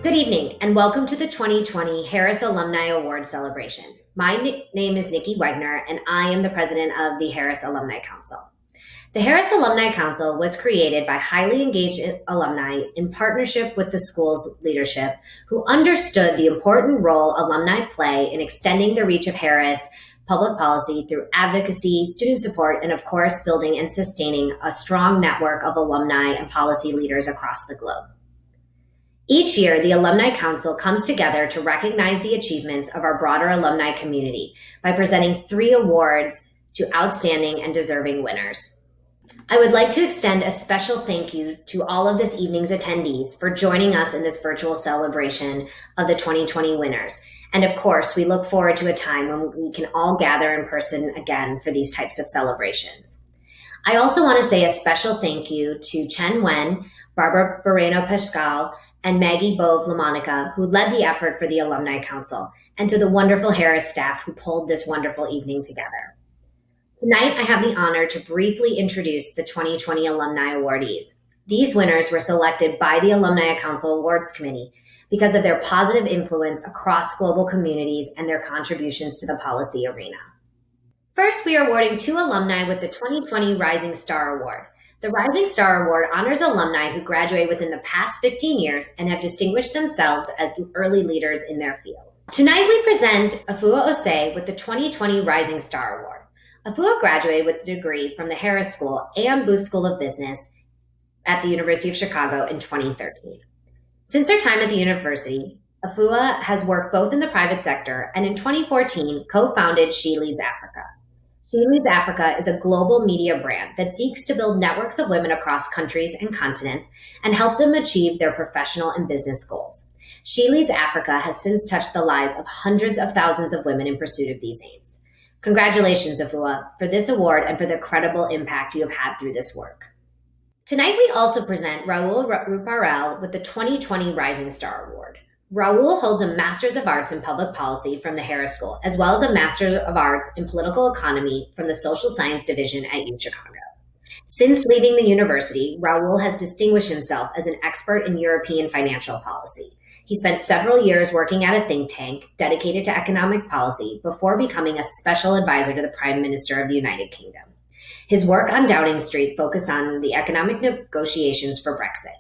Good evening, and welcome to the 2020 Harris Alumni Awards Celebration. My name is Nikki Wegner, and I am the president of the Harris Alumni Council. The Harris Alumni Council was created by highly engaged alumni in partnership with the school's leadership, who understood the important role alumni play in extending the reach of Harris public policy through advocacy, student support, and of course, building and sustaining a strong network of alumni and policy leaders across the globe. Each year, the Alumni Council comes together to recognize the achievements of our broader alumni community by presenting 3 awards to outstanding and deserving winners. I would like to extend a special thank you to all of this evening's attendees for joining us in this virtual celebration of the 2020 winners. And of course, we look forward to a time when we can all gather in person again for these types of celebrations. I also want to say a special thank you to Chen Wen, Barbara Moreno-Pascal, and Maggie Bove-LaMonica, who led the effort for the Alumni Council, and to the wonderful Harris staff who pulled this wonderful evening together. Tonight, I have the honor to briefly introduce the 2020 Alumni Awardees. These winners were selected by the Alumni Council Awards Committee because of their positive influence across global communities and their contributions to the policy arena. First, we are awarding 2 alumni with the 2020 Rising Star Award. The Rising Star Award honors alumni who graduated within the past 15 years and have distinguished themselves as early leaders in their field. Tonight, we present Afua Osei with the 2020 Rising Star Award. Afua graduated with a degree from the Harris School and Booth School of Business at the University of Chicago in 2013. Since her time at the university, Afua has worked both in the private sector and in 2014 co-founded She Leads Africa. She Leads Africa is a global media brand that seeks to build networks of women across countries and continents and help them achieve their professional and business goals. She Leads Africa has since touched the lives of hundreds of thousands of women in pursuit of these aims. Congratulations, Afua, for this award and for the credible impact you have had through this work. Tonight, we also present Raul Ruparel with the 2020 Rising Star Award. Raul holds a Master's of Arts in Public Policy from the Harris School, as well as a Master's of Arts in Political Economy from the Social Science Division at U Chicago. Since leaving the university, Raul has distinguished himself as an expert in European financial policy. He spent several years working at a think tank dedicated to economic policy before becoming a special advisor to the Prime Minister of the United Kingdom. His work on Downing Street focused on the economic negotiations for Brexit.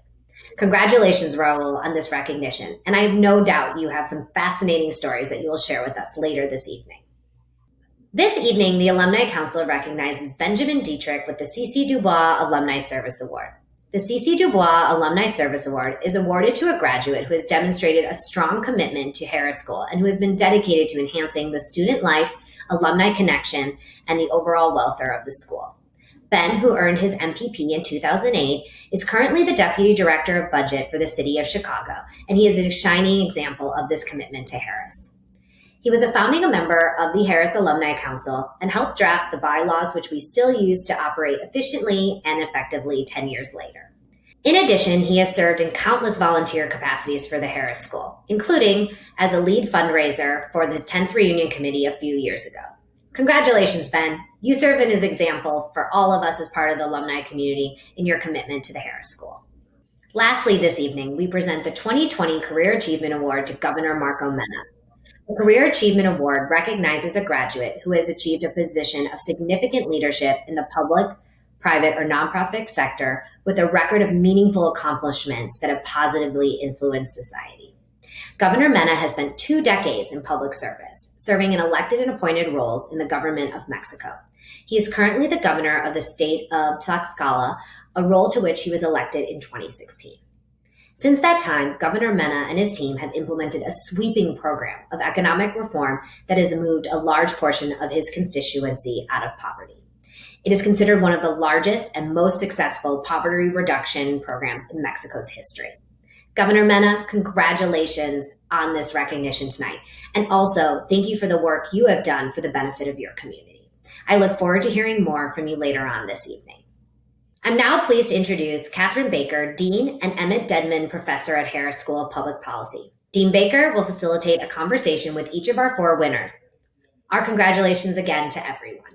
Congratulations, Raul, on this recognition, and I have no doubt you have some fascinating stories that you will share with us later this evening. This evening, the Alumni Council recognizes Benjamin Dietrich with the C.C. DuBois Alumni Service Award. The C.C. DuBois Alumni Service Award is awarded to a graduate who has demonstrated a strong commitment to Harris School and who has been dedicated to enhancing the student life, alumni connections, and the overall welfare of the school. Ben, who earned his MPP in 2008, is currently the Deputy Director of Budget for the City of Chicago, and he is a shining example of this commitment to Harris. He was a founding member of the Harris Alumni Council and helped draft the bylaws which we still use to operate efficiently and effectively 10 years later. In addition, he has served in countless volunteer capacities for the Harris School, including as a lead fundraiser for this 10th Reunion Committee a few years ago. Congratulations, Ben. You serve as an example for all of us as part of the alumni community in your commitment to the Harris School. Lastly, this evening, we present the 2020 Career Achievement Award to Governor Marco Mena. The Career Achievement Award recognizes a graduate who has achieved a position of significant leadership in the public, private, or nonprofit sector with a record of meaningful accomplishments that have positively influenced society. Governor Mena has spent 2 decades in public service, serving in elected and appointed roles in the government of Mexico. He is currently the governor of the state of Tlaxcala, a role to which he was elected in 2016. Since that time, Governor Mena and his team have implemented a sweeping program of economic reform that has moved a large portion of his constituency out of poverty. It is considered one of the largest and most successful poverty reduction programs in Mexico's history. Governor Mena, congratulations on this recognition tonight. And also, thank you for the work you have done for the benefit of your community. I look forward to hearing more from you later on this evening. I'm now pleased to introduce Catherine Baker, Dean and Emmett Dedman Professor at Harris School of Public Policy. Dean Baker will facilitate a conversation with each of our 4 winners. Our congratulations again to everyone.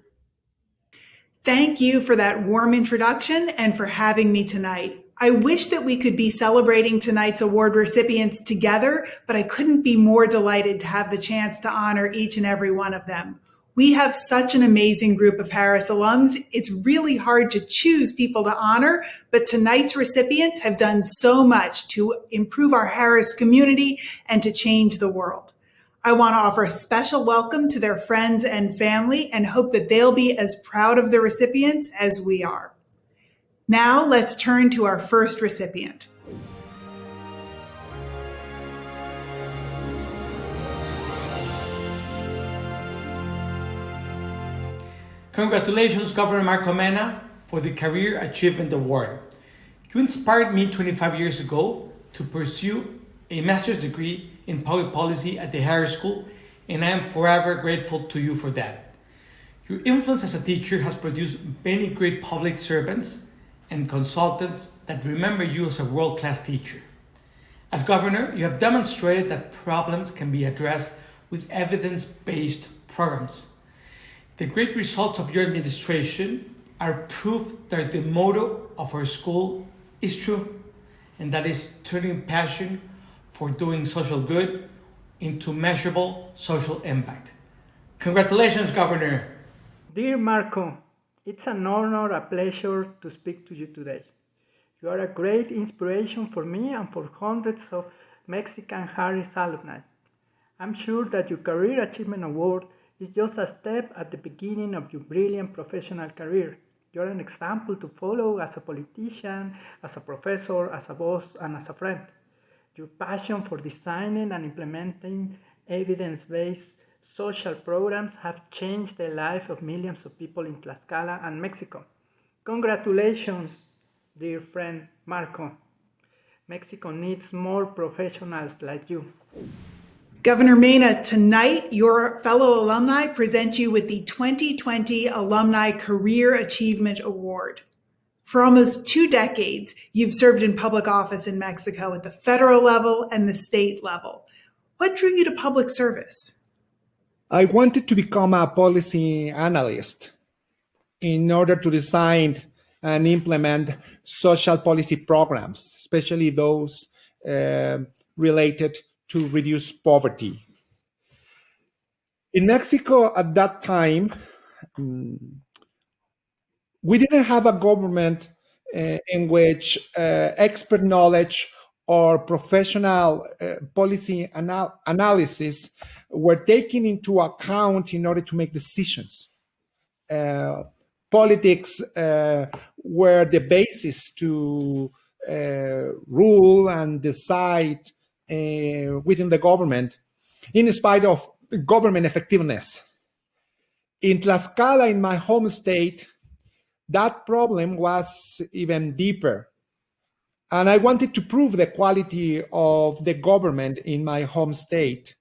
Thank you for that warm introduction and for having me tonight. I wish that we could be celebrating tonight's award recipients together, but I couldn't be more delighted to have the chance to honor each and every one of them. We have such an amazing group of Harris alums. It's really hard to choose people to honor, but tonight's recipients have done so much to improve our Harris community and to change the world. I want to offer a special welcome to their friends and family and hope that they'll be as proud of the recipients as we are. Now let's turn to our first recipient. Congratulations, Governor Marco Mena, for the Career Achievement Award. You inspired me 25 years ago to pursue a master's degree in public policy at the Harris School, and I am forever grateful to you for that. Your influence as a teacher has produced many great public servants and consultants that remember you as a world-class teacher. As governor, you have demonstrated that problems can be addressed with evidence-based programs. The great results of your administration are proof that the motto of our school is true, and that is turning passion for doing social good into measurable social impact. Congratulations, Governor. Dear Marco, it's an honor, a pleasure to speak to you today. You are a great inspiration for me and for hundreds of Mexican Harris alumni. I'm sure that your Career Achievement Award is just a step at the beginning of your brilliant professional career. You're an example to follow as a politician, as a professor, as a boss, and as a friend. Your passion for designing and implementing evidence-based social programs have changed the life of millions of people in Tlaxcala and Mexico. Congratulations, dear friend Marco. Mexico needs more professionals like you. Governor Mena, tonight your fellow alumni present you with the 2020 Alumni Career Achievement Award. For almost 2 decades, you've served in public office in Mexico at the federal level and the state level. What drew you to public service? I wanted to become a policy analyst in order to design and implement social policy programs, especially those related to reduce poverty. In Mexico at that time, we didn't have a government in which expert knowledge or professional policy analysis were taken into account in order to make decisions. Politics were the basis to rule and decide within the government, in spite of government effectiveness. In Tlaxcala, in my home state, that problem was even deeper. And I wanted to prove the quality of the government in my home state.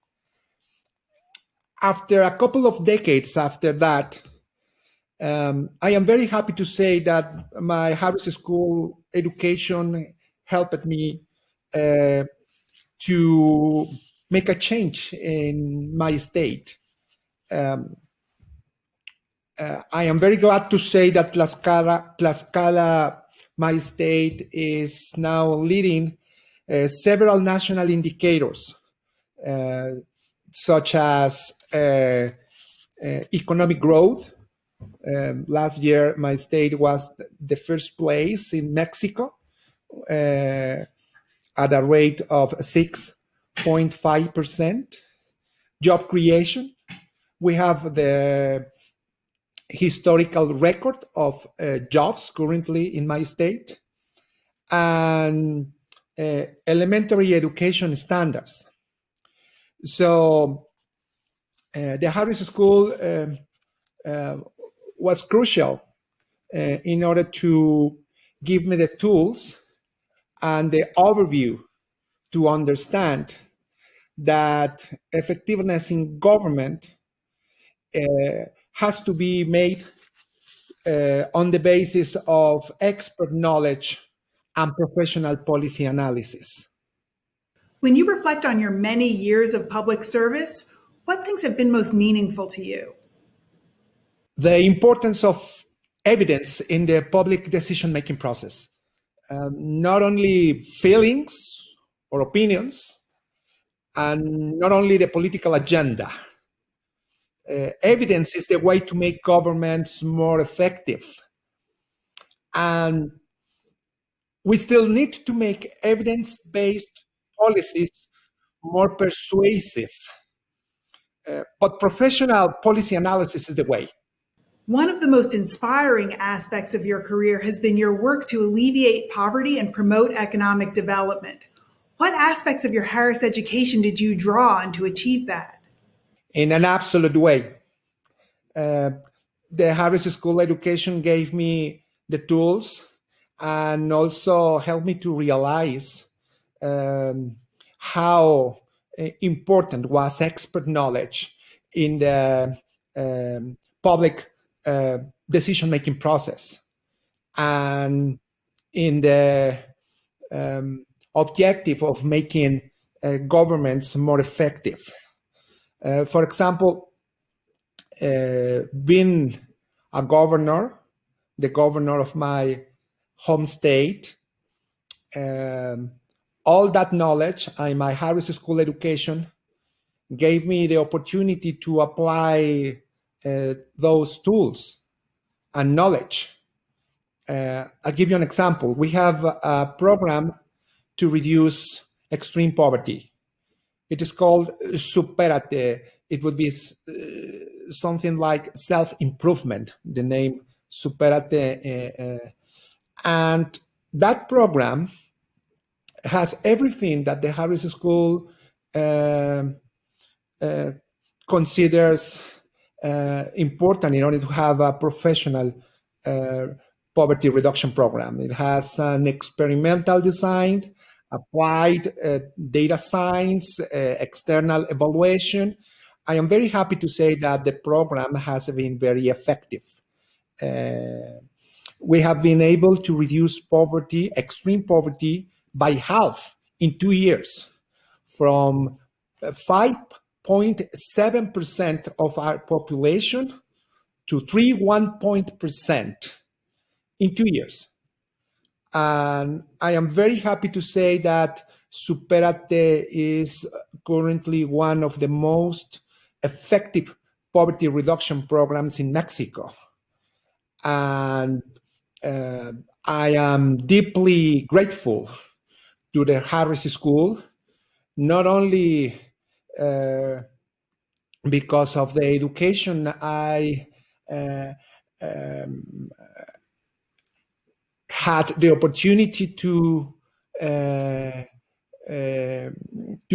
After a couple of decades after that, I am very happy to say that my Harris School education helped me to make a change in my state. I am very glad to say that Tlaxcala, my state, is now leading several national indicators, such as economic growth. Last year, my state was the first place in Mexico at a rate of 6.5%. Job creation, we have the historical record of jobs currently in my state, and elementary education standards. So the Harris School was crucial in order to give me the tools and the overview to understand that effectiveness in government has to be made on the basis of expert knowledge and professional policy analysis. When you reflect on your many years of public service, what things have been most meaningful to you? The importance of evidence in the public decision-making process. not only feelings or opinions, and not only the political agenda. Evidence is the way to make governments more effective. And we still need to make evidence-based policies more persuasive. But professional policy analysis is the way. One of the most inspiring aspects of your career has been your work to alleviate poverty and promote economic development. What aspects of your Harris education did you draw on to achieve that? In an absolute way. The Harris School education gave me the tools and also helped me to realize how important was expert knowledge in the public decision-making process and in the objective of making governments more effective. For example, being a governor, the governor of my home state, all that knowledge in my Harris School education gave me the opportunity to apply those tools and knowledge. I'll give you an example. We have a program to reduce extreme poverty. It is called Superate. It would be something like self-improvement, the name Superate. And that program has everything that the Harris School considers important in order to have a professional poverty reduction program. It has an experimental design, applied data science, external evaluation. I am very happy to say that the program has been very effective. We have been able to reduce poverty, extreme poverty, by half in 2 years, from 5.7% of our population to 3.1% in 2 years. And I am very happy to say that Superate is currently one of the most effective poverty reduction programs in Mexico. And I am deeply grateful to the Harris School, not only because of the education I had the opportunity to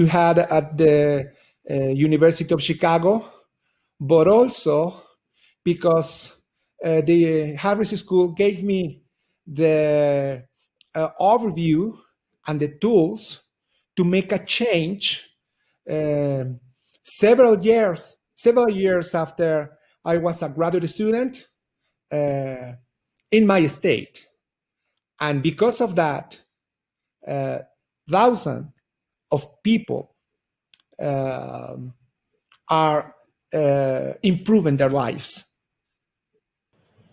have at the University of Chicago, but also because the Harris School gave me the overview and the tools to make a change several years after I was a graduate student in my state. And because of that, thousands of people are improving their lives.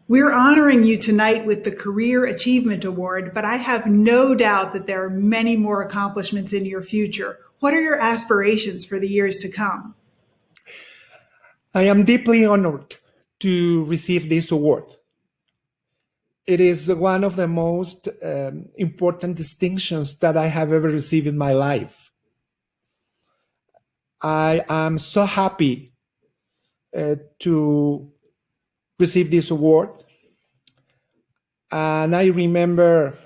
We're honoring you tonight with the Career Achievement Award, but I have no doubt that there are many more accomplishments in your future. What are your aspirations for the years to come? I am deeply honored to receive this award. It is one of the most important distinctions that I have ever received in my life. I am so happy to receive this award. And I remember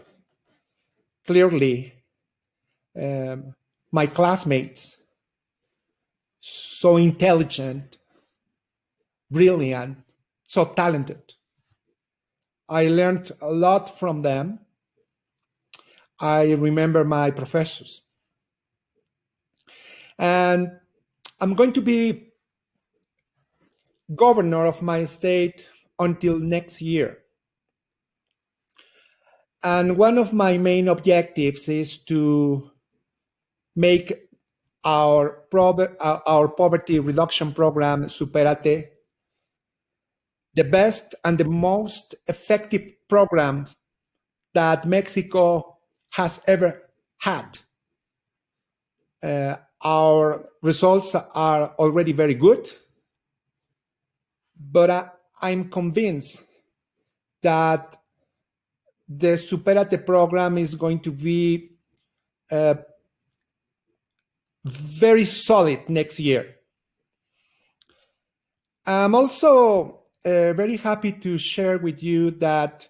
clearly my classmates, so intelligent, brilliant, so talented. I learned a lot from them. I remember my professors. And I'm going to be governor of my state until next year. And one of my main objectives is to make our poverty reduction program, Superate, the best and the most effective programs that Mexico has ever had. Our results are already very good, but I'm convinced that the Superate program is going to be very solid next year. I'm also very happy to share with you that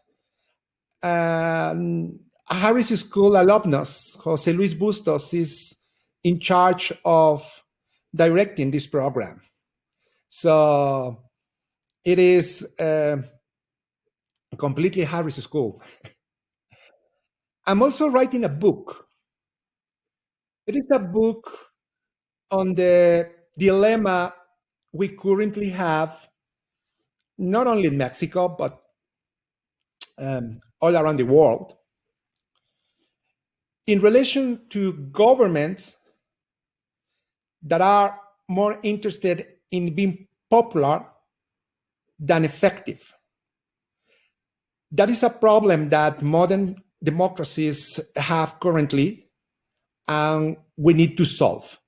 Harris School alumnus, Jose Luis Bustos, is in charge of directing this program. So it is completely Harris School. I'm also writing a book. It is a book on the dilemma we currently have, not only in Mexico, but all around the world, in relation to governments that are more interested in being popular than effective. That is a problem that modern democracies have currently, and we need to solve.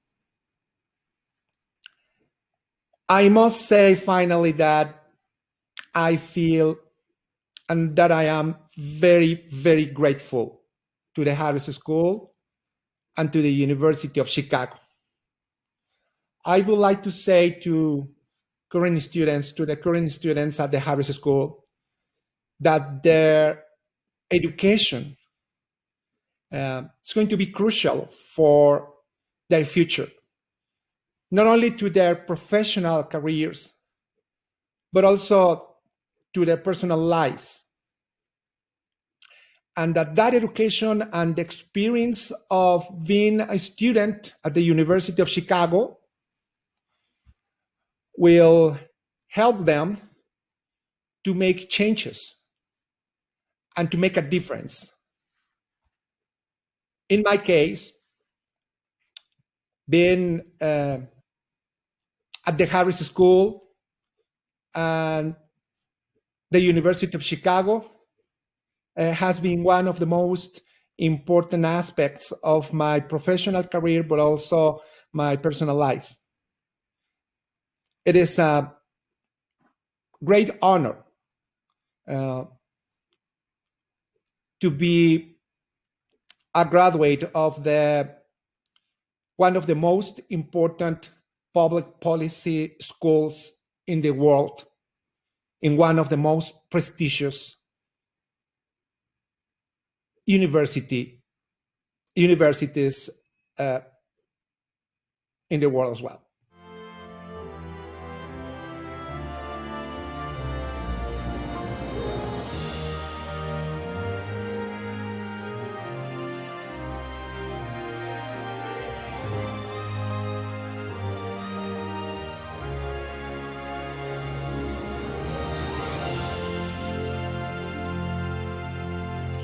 I must say finally that I feel and that I am very, very grateful to the Harris School and to the University of Chicago. I would like to say to the current students at the Harris School, that their education is going to be crucial for their future, not only to their professional careers, but also to their personal lives. And that education and the experience of being a student at the University of Chicago will help them to make changes and to make a difference. In my case, being at the Harris School and the University of Chicago has been one of the most important aspects of my professional career, but also my personal life. It is a great honor to be a graduate of one of the most important public policy schools in the world, in one of the most prestigious universities in the world as well.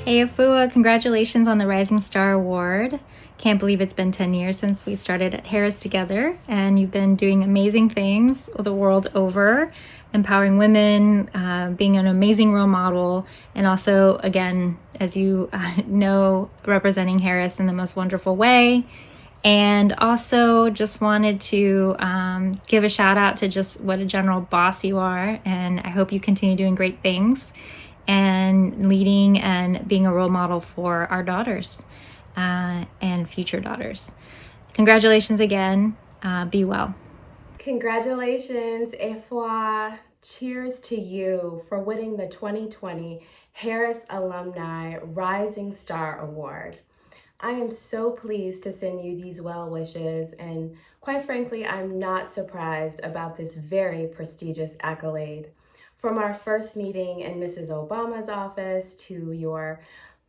Hey Afua, congratulations on the Rising Star Award. Can't believe it's been 10 years since we started at Harris together, and you've been doing amazing things the world over, empowering women, being an amazing role model, and also, again, as you know, representing Harris in the most wonderful way. And also just wanted to give a shout out to just what a general boss you are, and I hope you continue doing great things and leading and being a role model for our daughters and future daughters. Congratulations again. Be well. Congratulations, Efwa. Cheers to you for winning the 2020 Harris Alumni Rising Star Award. I am so pleased to send you these well wishes, and quite frankly, I'm not surprised about this very prestigious accolade. From our first meeting in Mrs. Obama's office to your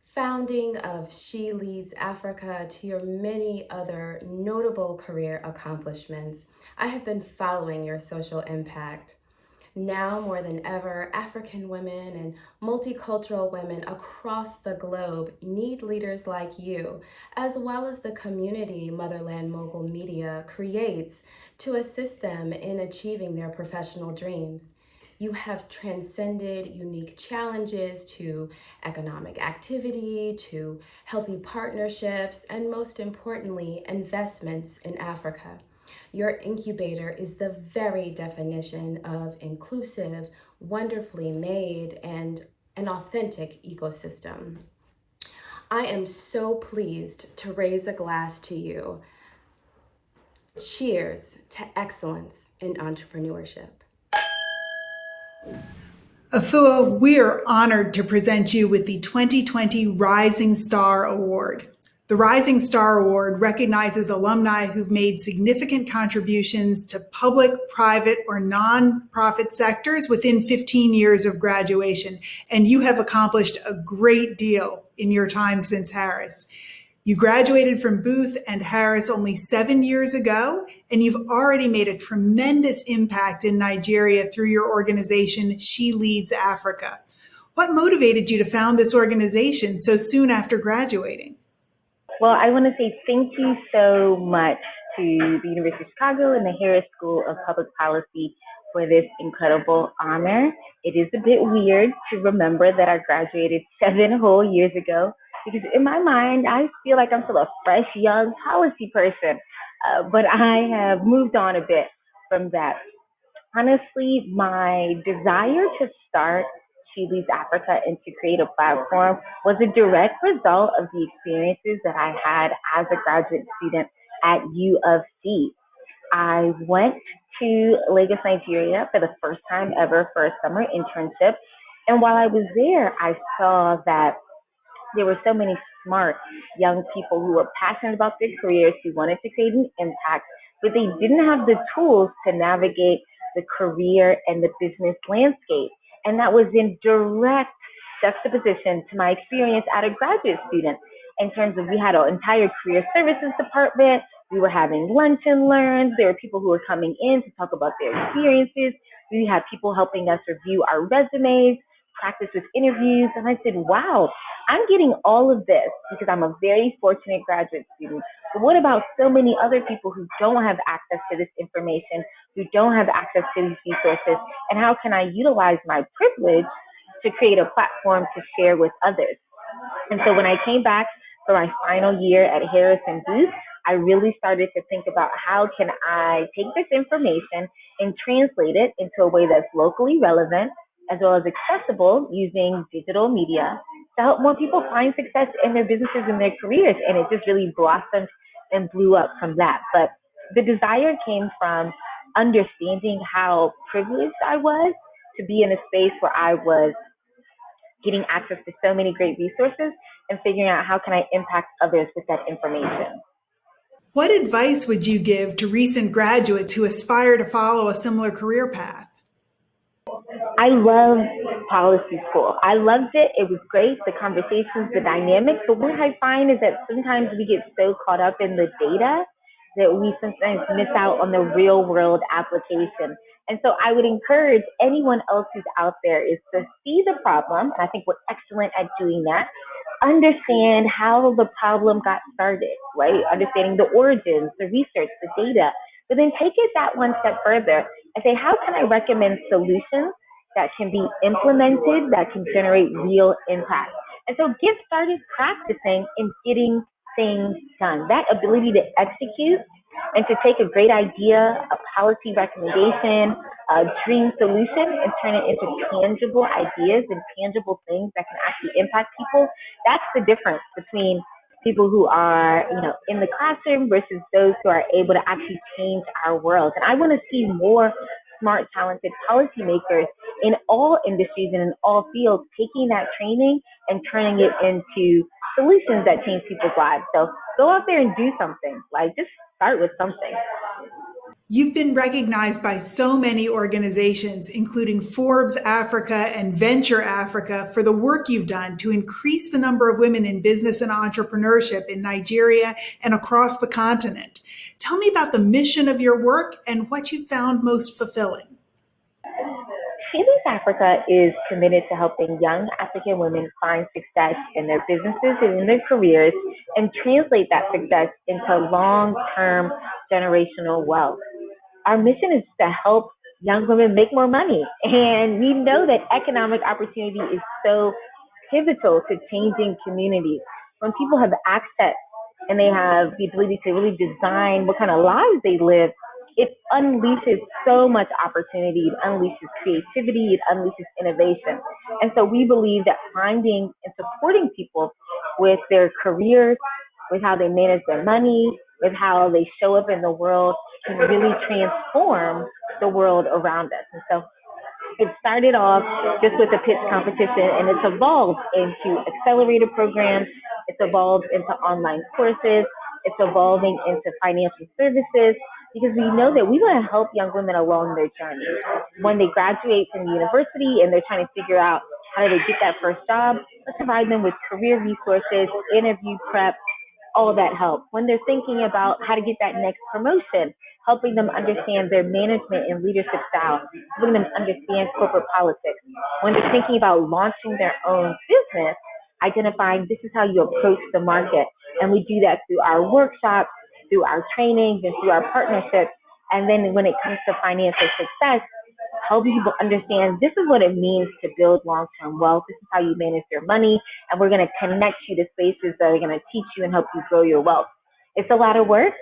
founding of She Leads Africa to your many other notable career accomplishments, I have been following your social impact. Now more than ever, African women and multicultural women across the globe need leaders like you, as well as the community Motherland Mogul Media creates to assist them in achieving their professional dreams. You have transcended unique challenges to economic activity, to healthy partnerships, and most importantly, investments in Africa. Your incubator is the very definition of inclusive, wonderfully made, and an authentic ecosystem. I am so pleased to raise a glass to you. Cheers to excellence in entrepreneurship. Afua, we are honored to present you with the 2020 Rising Star Award. The Rising Star Award recognizes alumni who've made significant contributions to public, private, or nonprofit sectors within 15 years of graduation, and you have accomplished a great deal in your time since Harris. You graduated from Booth and Harris only 7 years ago, and you've already made a tremendous impact in Nigeria through your organization, She Leads Africa. What motivated you to found this organization so soon after graduating? Well, I want to say thank you so much to the University of Chicago and the Harris School of Public Policy for this incredible honor. It is a bit weird to remember that I graduated 7 whole years ago, because in my mind, I feel like I'm still a fresh, young policy person, but I have moved on a bit from that. Honestly, my desire to start She Leads Africa and to create a platform was a direct result of the experiences that I had as a graduate student at U of C. I went to Lagos, Nigeria for the first time ever for a summer internship. And while I was there, I saw that there were so many smart young people who were passionate about their careers, who wanted to create an impact, but they didn't have the tools to navigate the career and the business landscape. And that was in direct juxtaposition to my experience as a graduate student, in terms of we had an entire career services department. We were having lunch and learns. There were people who were coming in to talk about their experiences. We had people helping us review our resumes, practice with interviews. And I said, wow, I'm getting all of this because I'm a very fortunate graduate student. But what about so many other people who don't have access to this information, who don't have access to these resources? And how can I utilize my privilege to create a platform to share with others? And so when I came back for my final year at Harris and Booth, I really started to think about how can I take this information and translate it into a way that's locally relevant as well as accessible using digital media to help more people find success in their businesses and their careers. And it just really blossomed and blew up from that. But the desire came from understanding how privileged I was to be in a space where I was getting access to so many great resources and figuring out how can I impact others with that information. What advice would you give to recent graduates who aspire to follow a similar career path? I loved policy school. I loved it. It was great, the conversations, the dynamics. But what I find is that sometimes we get so caught up in the data that we sometimes miss out on the real world application. And so I would encourage anyone else who's out there is to see the problem. I think we're excellent at doing that. Understand how the problem got started, right? Understanding the origins, the research, the data, but then take it that one step further and say, how can I recommend solutions that can be implemented, that can generate real impact? And so get started practicing and getting things done. That ability to execute and to take a great idea, a policy recommendation, a dream solution, and turn it into tangible ideas and tangible things that can actually impact people. That's the difference between people who are, in the classroom versus those who are able to actually change our world. And I want to see more smart, talented policymakers in all industries and in all fields taking that training and turning it into solutions that change people's lives. So go out there and do something. Just start with something. You've been recognized by so many organizations, including Forbes Africa and Venture Africa, for the work you've done to increase the number of women in business and entrepreneurship in Nigeria and across the continent. Tell me about the mission of your work and what you found most fulfilling. She Leads Africa is committed to helping young African women find success in their businesses and in their careers and translate that success into long-term generational wealth. Our mission is to help young women make more money. And we know that economic opportunity is so pivotal to changing communities. When people have access and they have the ability to really design what kind of lives they live, it unleashes so much opportunity, it unleashes creativity, it unleashes innovation. And so we believe that finding and supporting people with their careers, with how they manage their money, with how they show up in the world can really transform the world around us. And so it started off just with a pitch competition, and it's evolved into accelerator programs, it's evolved into online courses, it's evolving into financial services, because we know that we want to help young women along their journey. When they graduate from university and they're trying to figure out how do they get that first job, let's provide them with career resources, interview prep, all that help. When they're thinking about how to get that next promotion, helping them understand their management and leadership style, helping them understand corporate politics. When they're thinking about launching their own business, identifying this is how you approach the market. And we do that through our workshops, through our trainings, and through our partnerships. And then when it comes to financial success, helping people understand this is what it means to build long-term wealth. This is how you manage your money. And we're going to connect you to spaces that are going to teach you and help you grow your wealth. It's a lot of work.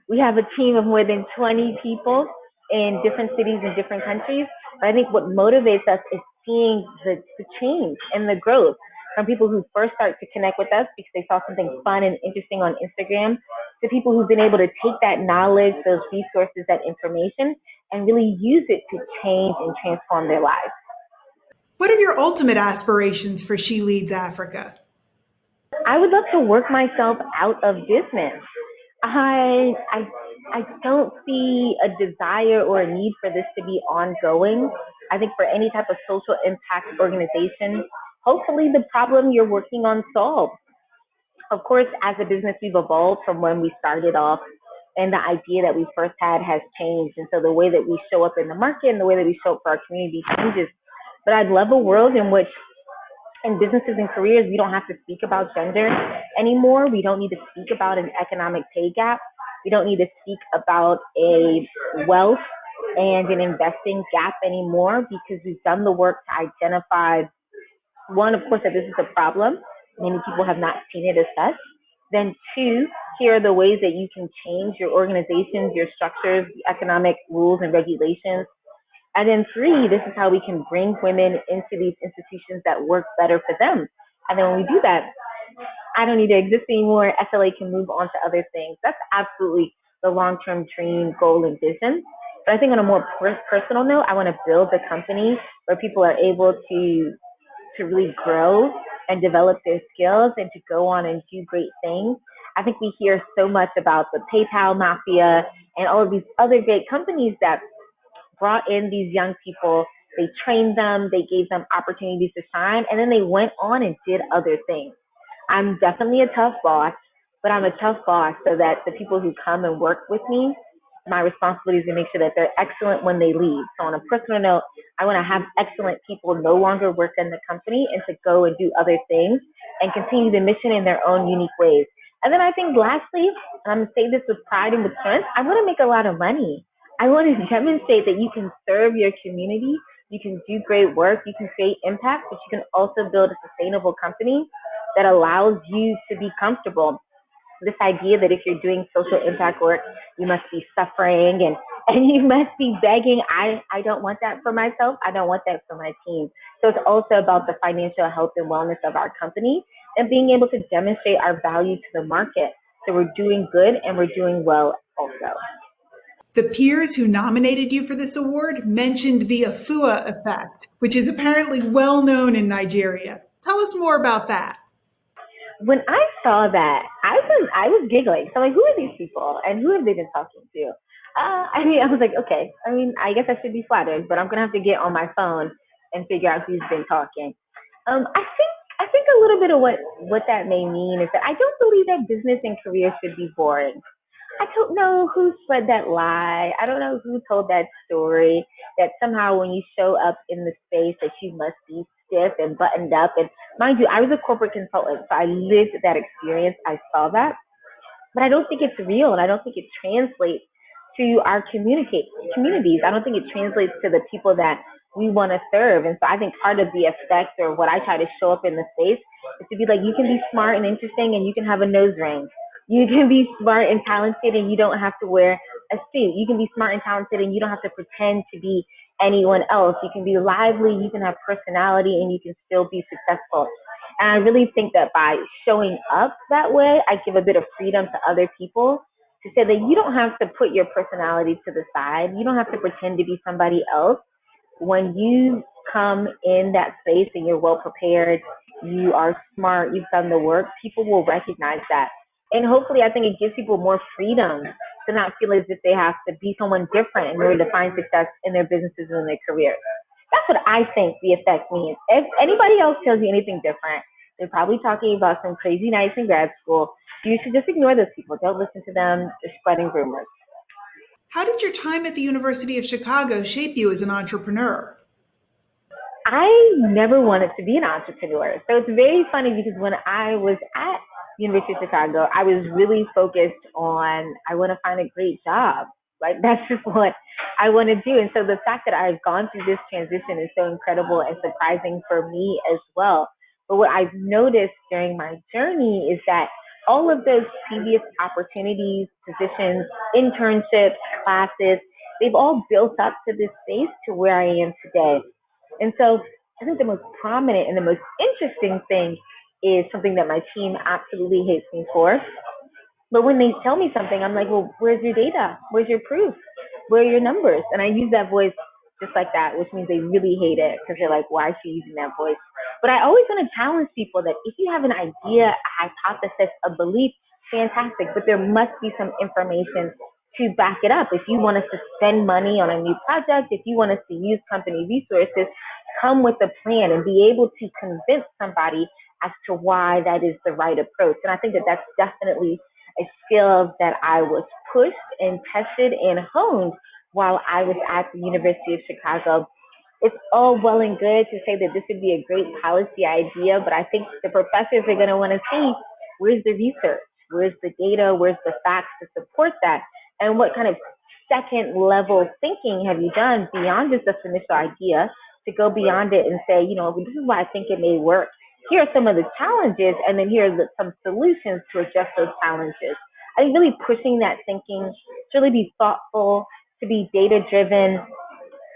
We have a team of more than 20 people in different cities and different countries. But I think what motivates us is seeing the change and the growth from people who first start to connect with us because they saw something fun and interesting on Instagram, to people who've been able to take that knowledge, those resources, that information, and really use it to change and transform their lives. What are your ultimate aspirations for She Leads Africa? I would love to work myself out of business. I don't see a desire or a need for this to be ongoing. I think for any type of social impact organization, hopefully the problem you're working on solved. Of course, as a business, we've evolved from when we started off, and the idea that we first had has changed. And so the way that we show up in the market and the way that we show up for our community changes. But I'd love a world in which in businesses and careers, we don't have to speak about gender anymore. We don't need to speak about an economic pay gap. We don't need to speak about a wealth and an investing gap anymore, because we've done the work to identify, one, of course, that this is a problem. Many people have not seen it as such. Then two, here are the ways that you can change your organizations, your structures, the economic rules and regulations. And then three, this is how we can bring women into these institutions that work better for them. And then when we do that, I don't need to exist anymore. SLA can move on to other things. That's absolutely the long-term dream, goal, and vision. But I think on a more personal note, I want to build a company where people are able to really grow and develop their skills and to go on and do great things. I think we hear so much about the PayPal mafia and all of these other great companies that brought in these young people, they trained them, they gave them opportunities to shine, and then they went on and did other things. I'm definitely a tough boss, but I'm a tough boss so that the people who come and work with me, my responsibility is to make sure that they're excellent when they leave. So on a personal note, I want to have excellent people no longer work in the company and to go and do other things and continue the mission in their own unique ways. And then I think lastly, and I'm going to say this with pride and with strength, I want to make a lot of money. I want to demonstrate that you can serve your community, you can do great work, you can create impact, but you can also build a sustainable company that allows you to be comfortable. This idea that if you're doing social impact work, you must be suffering and you must be begging. I don't want that for myself. I don't want that for my team. So it's also about the financial health and wellness of our company and being able to demonstrate our value to the market. So we're doing good and we're doing well also. The peers who nominated you for this award mentioned the Afua effect, which is apparently well known in Nigeria. Tell us more about that. When I saw that, I was giggling. So I'm like, who are these people and who have they been talking to? I was like, okay, I guess I should be flattered, but I'm going to have to get on my phone and figure out who's been talking. I think a little bit of what that may mean is that I don't believe that business and career should be boring. I don't know who spread that lie. I don't know who told that story that somehow when you show up in the space that you must be stiff and buttoned up. And mind you, I was a corporate consultant, so I lived that experience. I saw that. But I don't think it's real, and I don't think it translates to our communities. I don't think it translates to the people that we want to serve. And so I think part of the effect, or what I try to show up in the space, is to be like, you can be smart and interesting and you can have a nose ring. You can be smart and talented and you don't have to wear a suit. You can be smart and talented and you don't have to pretend to be anyone else. You can be lively, you can have personality, and you can still be successful. And I really think that by showing up that way, I give a bit of freedom to other people to say that you don't have to put your personality to the side. You don't have to pretend to be somebody else. When you come in that space and you're well prepared, you are smart, you've done the work, people will recognize that. And hopefully, I think it gives people more freedom to not feel as if they have to be someone different in order to find success in their businesses and their careers. That's what I think the effect means. If anybody else tells you anything different, they're probably talking about some crazy nights in grad school. You should just ignore those people. Don't listen to them. They're spreading rumors. How did your time at the University of Chicago shape you as an entrepreneur? I never wanted to be an entrepreneur. So it's very funny because when I was at University of Chicago, I was really focused on, I want to find a great job. Like, that's just what I want to do. And so the fact that I've gone through this transition is so incredible and surprising for me as well. But what I've noticed during my journey is that all of those previous opportunities, positions, internships, classes, they've all built up to this space to where I am today. And so I think the most prominent and the most interesting thing is something that my team absolutely hates me for. But when they tell me something, I'm like, well, where's your data? Where's your proof? Where are your numbers? And I use that voice just like that, which means they really hate it because they're like, why is she using that voice? But I always want to challenge people that if you have an idea, a hypothesis, a belief, fantastic, but there must be some information to back it up. If you want us to spend money on a new project, if you want us to use company resources, come with a plan and be able to convince somebody as to why that is the right approach. And I think that that's definitely a skill that I was pushed and tested and honed while I was at the University of Chicago. It's all well and good to say that this would be a great policy idea, but I think the professors are going to want to see, where's the research? Where's the data? Where's the facts to support that? And what kind of second level thinking have you done beyond just this initial idea to go beyond it and say, you know, this is why I think it may work. Here are some of the challenges, and then here are some solutions to address those challenges. I think really pushing that thinking, to really be thoughtful, to be data driven,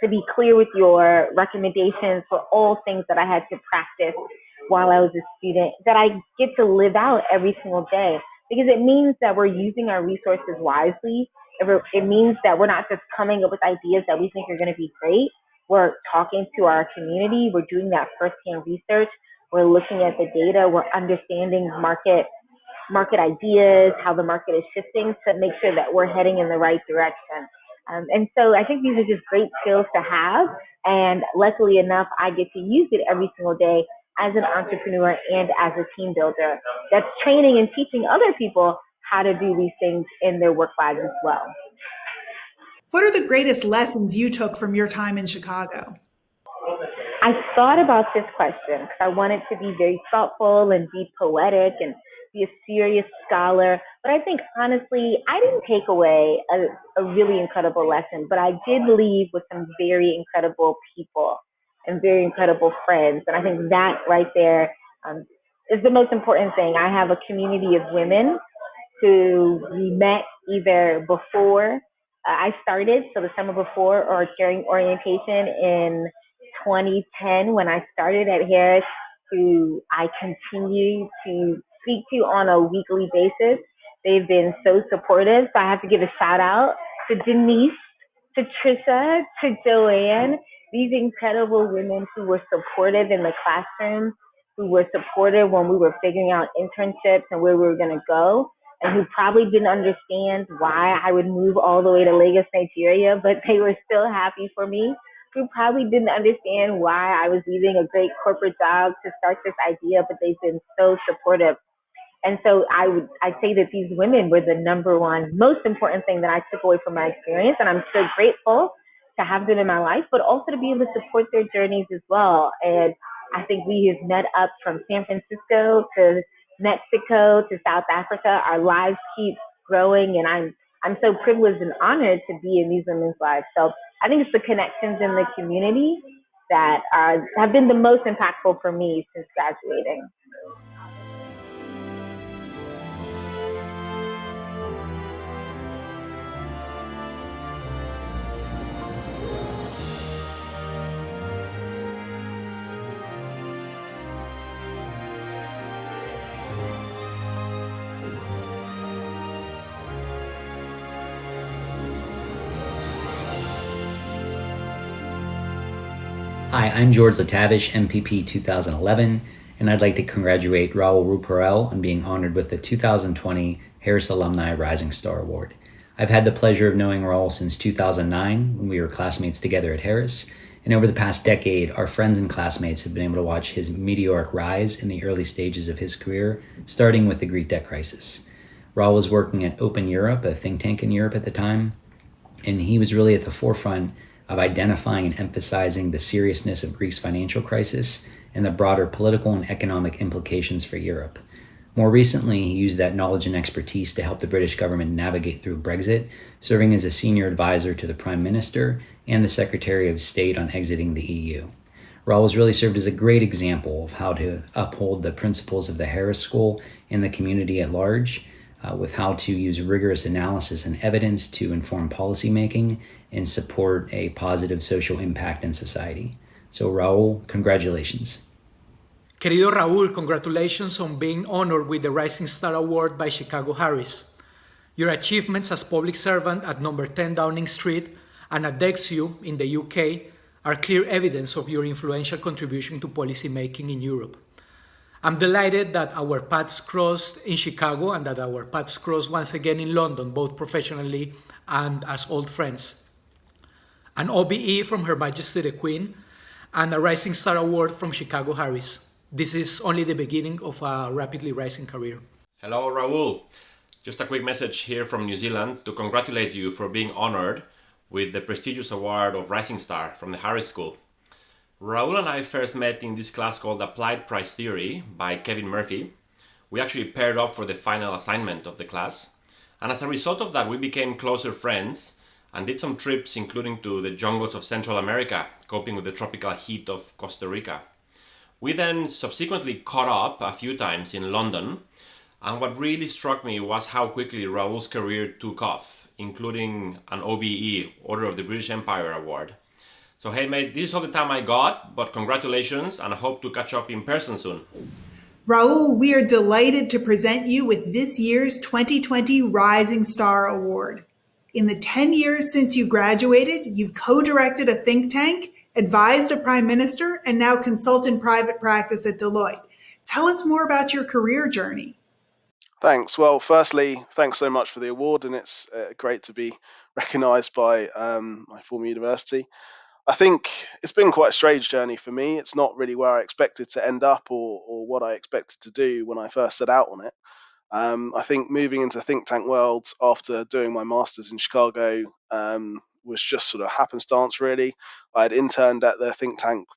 to be clear with your recommendations for all things that I had to practice while I was a student, that I get to live out every single day. Because it means that we're using our resources wisely. It means that we're not just coming up with ideas that we think are going to be great. We're talking to our community. We're doing that firsthand research. We're looking at the data. We're understanding market ideas, how the market is shifting to make sure that we're heading in the right direction. And so I think these are just great skills to have. And luckily enough, I get to use it every single day as an entrepreneur and as a team builder. That's training and teaching other people how to do these things in their work lives as well. What are the greatest lessons you took from your time in Chicago? I thought about this question because I wanted to be very thoughtful and be poetic and be a serious scholar. But I think, honestly, I didn't take away a really incredible lesson, but I did leave with some very incredible people and very incredible friends. And I think that right there is the most important thing. I have a community of women who we met either before I started, so the summer before, or during orientation in 2010 when I started at Harris, who I continue to speak to on a weekly basis. They've been so supportive. So I have to give a shout out to Denise, to Trisha, to Joanne, these incredible women who were supportive in the classroom, who were supportive when we were figuring out internships and where we were going to go, and who probably didn't understand why I would move all the way to Lagos, Nigeria, but they were still happy for me, who probably didn't understand why I was leaving a great corporate job to start this idea, but they've been so supportive. And so I'd say that these women were the number one, most important thing that I took away from my experience. And I'm so grateful to have them in my life, but also to be able to support their journeys as well. And I think we have met up from San Francisco to Mexico to South Africa. Our lives keep growing, and I'm I'm so privileged and honored to be in these women's lives. So I think it's the connections in the community that have been the most impactful for me since graduating. Hi, I'm George Latavish, MPP 2011, and I'd like to congratulate Raul Ruparel on being honored with the 2020 Harris Alumni Rising Star Award. I've had the pleasure of knowing Raul since 2009 when we were classmates together at Harris, and over the past decade, our friends and classmates have been able to watch his meteoric rise in the early stages of his career, starting with the Greek debt crisis. Raul was working at Open Europe, a think tank in Europe at the time, and he was really at the forefront of identifying and emphasizing the seriousness of Greece's financial crisis and the broader political and economic implications for Europe. More recently, he used that knowledge and expertise to help the British government navigate through Brexit, serving as a senior advisor to the Prime Minister and the Secretary of State on exiting the EU. Raul has really served as a great example of how to uphold the principles of the Harris School and the community at large, with how to use rigorous analysis and evidence to inform policymaking and support a positive social impact in society. So Raul, congratulations. Querido Raúl, congratulations on being honored with the Rising Star Award by Chicago Harris. Your achievements as public servant at number 10 Downing Street and at DexU in the UK are clear evidence of your influential contribution to policymaking in Europe. I'm delighted that our paths crossed in Chicago and that our paths crossed once again in London, both professionally and as old friends. An OBE from Her Majesty the Queen and a Rising Star Award from Chicago Harris. This is only the beginning of a rapidly rising career. Hello, Raul. Just a quick message here from New Zealand to congratulate you for being honored with the prestigious award of Rising Star from the Harris School. Raul and I first met in this class called Applied Price Theory by Kevin Murphy. We actually paired up for the final assignment of the class. And as a result of that, we became closer friends and did some trips, including to the jungles of Central America, coping with the tropical heat of Costa Rica. We then subsequently caught up a few times in London, and what really struck me was how quickly Raul's career took off, including an OBE, Order of the British Empire Award. So hey mate, this is all the time I got, but congratulations, and I hope to catch up in person soon. Raul, we are delighted to present you with this year's 2020 Rising Star Award. In the 10 years since you graduated, you've co-directed a think tank, advised a prime minister, and now consult in private practice at Deloitte. Tell us more about your career journey. Thanks. Well, firstly, thanks so much for the award, and it's great to be recognised by my former university. I think it's been quite a strange journey for me. It's not really where I expected to end up or what I expected to do when I first set out on it. I think moving into think tank world after doing my master's in Chicago was just sort of happenstance, really. I had interned at the think tank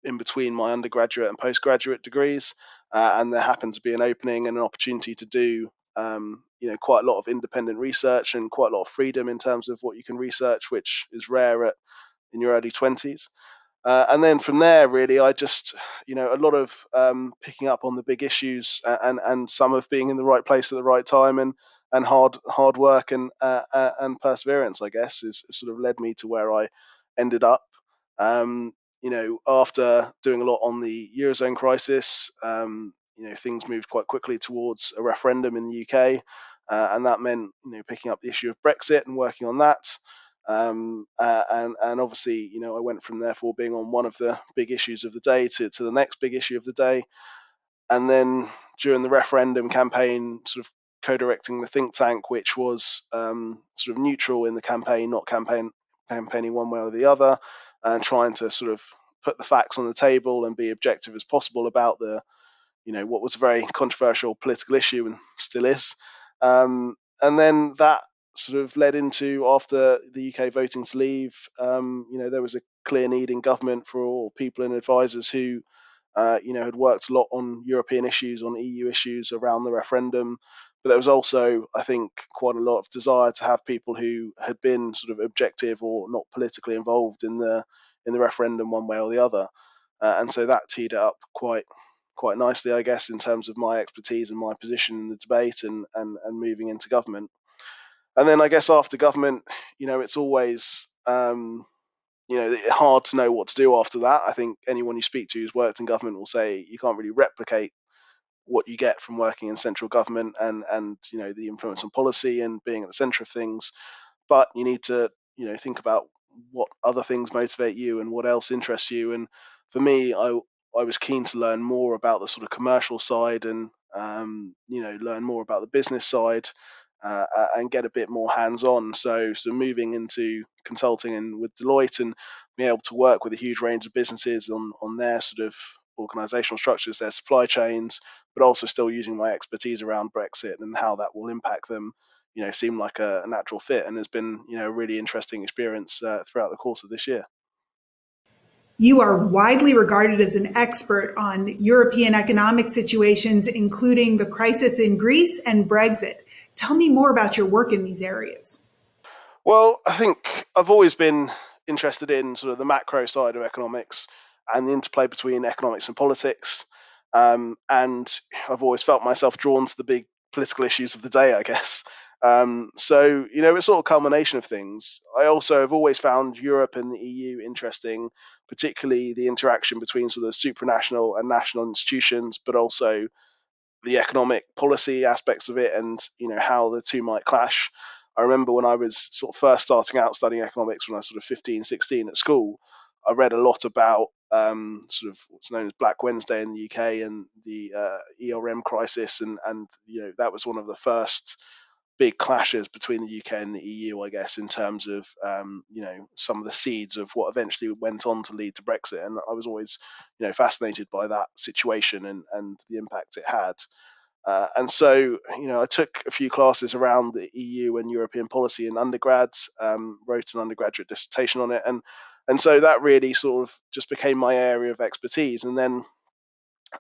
in between my undergraduate and postgraduate degrees, and there happened to be an opening and an opportunity to do quite a lot of independent research and quite a lot of freedom in terms of what you can research, which is rare in your early 20s. And then from there, really, I just, a lot of picking up on the big issues and some of being in the right place at the right time and hard work and perseverance, I guess, is sort of led me to where I ended up. After doing a lot on the Eurozone crisis, things moved quite quickly towards a referendum in the UK, and that meant, picking up the issue of Brexit and working on that. And obviously, I went from therefore being on one of the big issues of the day to the next big issue of the day. And then during the referendum campaign, sort of co-directing the think tank, which was sort of neutral in the campaign, not campaigning one way or the other, and trying to sort of put the facts on the table and be objective as possible about what was a very controversial political issue and still is. And then that sort of led into, after the UK voting to leave, there was a clear need in government for all people and advisors who, had worked a lot on European issues, on EU issues around the referendum, but there was also, I think, quite a lot of desire to have people who had been sort of objective or not politically involved in the referendum one way or the other, and so that teed it up quite nicely, I guess, in terms of my expertise and my position in the debate and moving into government. And then I guess after government, it's always hard to know what to do after that. I think anyone you speak to who's worked in government will say you can't really replicate what you get from working in central government and the influence on policy and being at the centre of things. But you need to think about what other things motivate you and what else interests you. And for me, I was keen to learn more about the sort of commercial side and learn more about the business side, and get a bit more hands-on. So moving into consulting and with Deloitte and being able to work with a huge range of businesses on their sort of organizational structures, their supply chains, but also still using my expertise around Brexit and how that will impact them, seemed like a natural fit, and has been a really interesting experience throughout the course of this year. You are widely regarded as an expert on European economic situations, including the crisis in Greece and Brexit. Tell me more about your work in these areas. Well, I think I've always been interested in sort of the macro side of economics and the interplay between economics and politics. And I've always felt myself drawn to the big political issues of the day, I guess. So, it's sort of a culmination of things. I also have always found Europe and the EU interesting, particularly the interaction between sort of supranational and national institutions, but also the economic policy aspects of it and how the two might clash. I remember when I was sort of first starting out studying economics when I was sort of 15, 16 at school, I read a lot about sort of what's known as Black Wednesday in the UK and the ERM crisis, and that was one of the first big clashes between the UK and the EU, I guess, in terms of some of the seeds of what eventually went on to lead to Brexit. And I was always fascinated by that situation and the impact it had. And so, I took a few classes around the EU and European policy in undergrads, wrote an undergraduate dissertation on it, and so that really sort of just became my area of expertise. And then,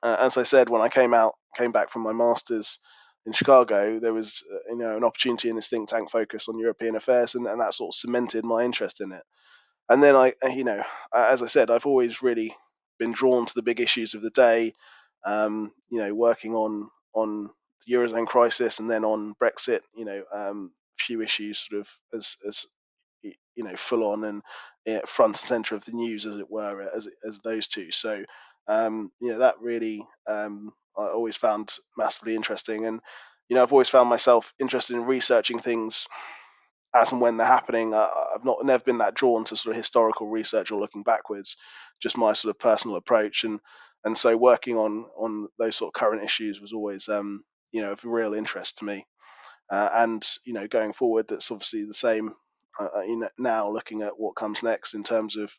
as I said, when I came back from my master's in Chicago, there was an opportunity in this think tank focus on European affairs, and that sort of cemented my interest in it. And then as I said, I've always really been drawn to the big issues of the day. Working on the Eurozone crisis and then on Brexit, few issues sort of as full on and front and center of the news, as it were, as those two. So that really I always found massively interesting, and I've always found myself interested in researching things as and when they're happening. I've never been that drawn to sort of historical research or looking backwards, just my sort of personal approach, and so working on those sort of current issues was always of real interest to me. And going forward, that's obviously the same. Now looking at what comes next in terms of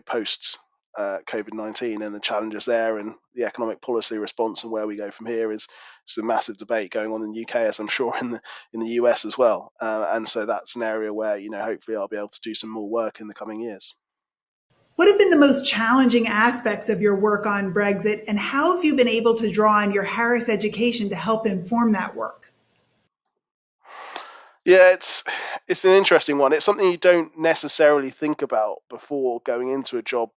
post COVID-19 and the challenges there and the economic policy response and where we go from here is a massive debate going on in the UK, as I'm sure in the US as well. And so that's an area where hopefully I'll be able to do some more work in the coming years. What have been the most challenging aspects of your work on Brexit, and how have you been able to draw on your Harris education to help inform that work? Yeah, it's an interesting one. It's something you don't necessarily think about before going into a job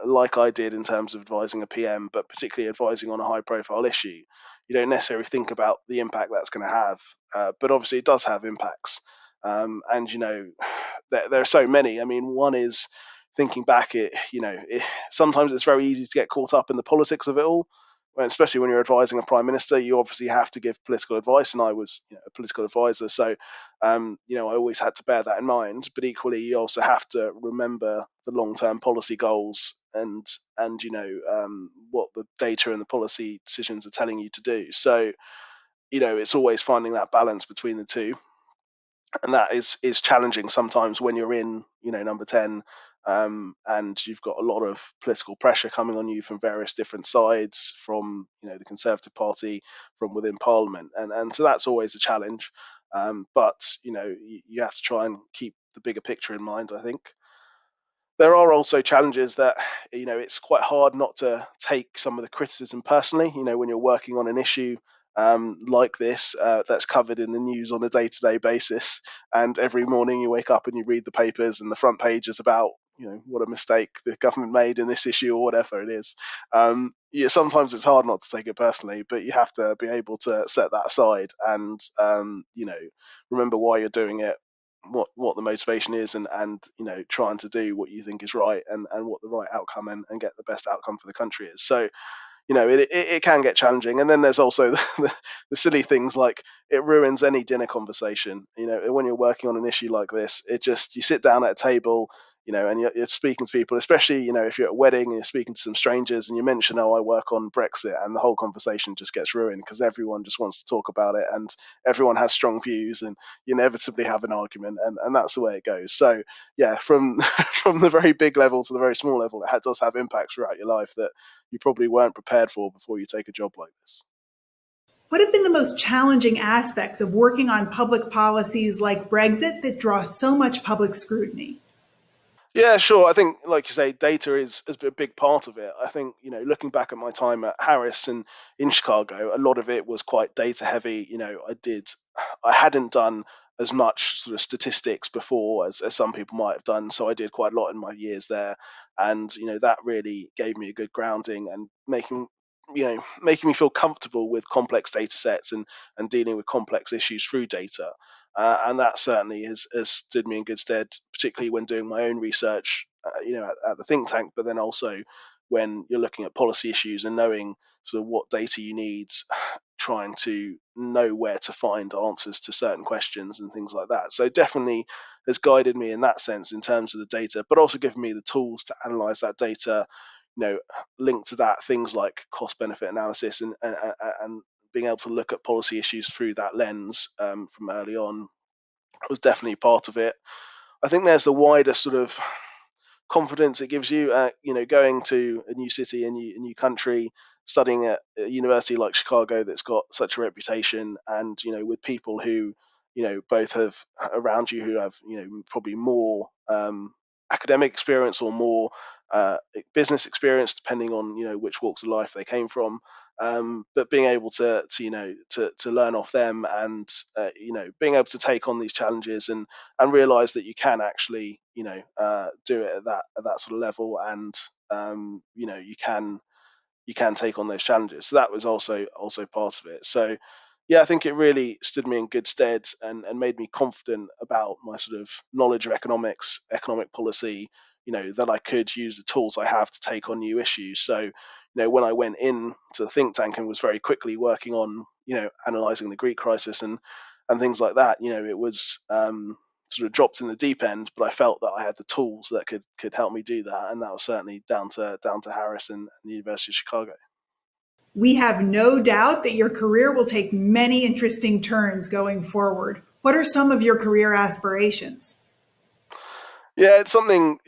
like I did in terms of advising a PM, but particularly advising on a high-profile issue. You don't necessarily think about the impact that's going to have, but obviously it does have impacts. And there are so many. I mean, one is thinking back. Sometimes it's very easy to get caught up in the politics of it all, especially when you're advising a prime minister. You obviously have to give political advice, and I was a political advisor, so I always had to bear that in mind. But equally, you also have to remember the long-term policy goals and what the data and the policy decisions are telling you to do. So it's always finding that balance between the two, and that is challenging sometimes when you're in number 10, and you've got a lot of political pressure coming on you from various different sides, from the Conservative Party, from within Parliament, and so that's always a challenge. But you have to try and keep the bigger picture in mind, I think. There are also challenges that it's quite hard not to take some of the criticism personally when you're working on an issue like this that's covered in the news on a day-to-day basis, and every morning you wake up and you read the papers and the front page is about what a mistake the government made in this issue or whatever it is. Yeah, sometimes it's hard not to take it personally, but you have to be able to set that aside and remember why you're doing it, what the motivation is, and trying to do what you think is right, and what the right outcome and get the best outcome for the country is. So it can get challenging. And then there's also the silly things like it ruins any dinner conversation. When you're working on an issue like this, you sit down at a table, and you're speaking to people, especially, if you're at a wedding and you're speaking to some strangers and you mention, oh, I work on Brexit, and the whole conversation just gets ruined because everyone just wants to talk about it and everyone has strong views and you inevitably have an argument, and that's the way it goes. So yeah, from from the very big level to the very small level, it does have impacts throughout your life that you probably weren't prepared for before you take a job like this. What have been the most challenging aspects of working on public policies like Brexit that draw so much public scrutiny? Yeah, sure. I think, like you say, data is a big part of it. I think, looking back at my time at Harris and in Chicago, a lot of it was quite data heavy. I hadn't done as much sort of statistics before as some people might have done. So I did quite a lot in my years there. And, that really gave me a good grounding and making me feel comfortable with complex data sets and dealing with complex issues through data. And that certainly has stood me in good stead, particularly when doing my own research, at the think tank, but then also when you're looking at policy issues and knowing sort of what data you need, trying to know where to find answers to certain questions and things like that. So definitely has guided me in that sense in terms of the data, but also given me the tools to analyze that data, linked to that things like cost benefit analysis and being able to look at policy issues through that lens from early on was definitely part of it. I think there's the wider sort of confidence it gives you, going to a new city, a new country, studying at a university like Chicago that's got such a reputation, and with people who both have around you who have probably more academic experience or more business experience, depending on which walks of life they came from. But being able to learn off them and being able to take on these challenges and realize that you can actually do it at that sort of level, and you can take on those challenges. So that was also part of it. So yeah, I think it really stood me in good stead and made me confident about my sort of knowledge of economics, economic policy, that I could use the tools I have to take on new issues. So when I went in to the think tank and was very quickly working on analyzing the Greek crisis and things like that, it was sort of dropped in the deep end, but I felt that I had the tools that could help me do that, and that was certainly down to Harris and the University of Chicago. We have no doubt that your career will take many interesting turns going forward. What are some of your career aspirations? Yeah, it's something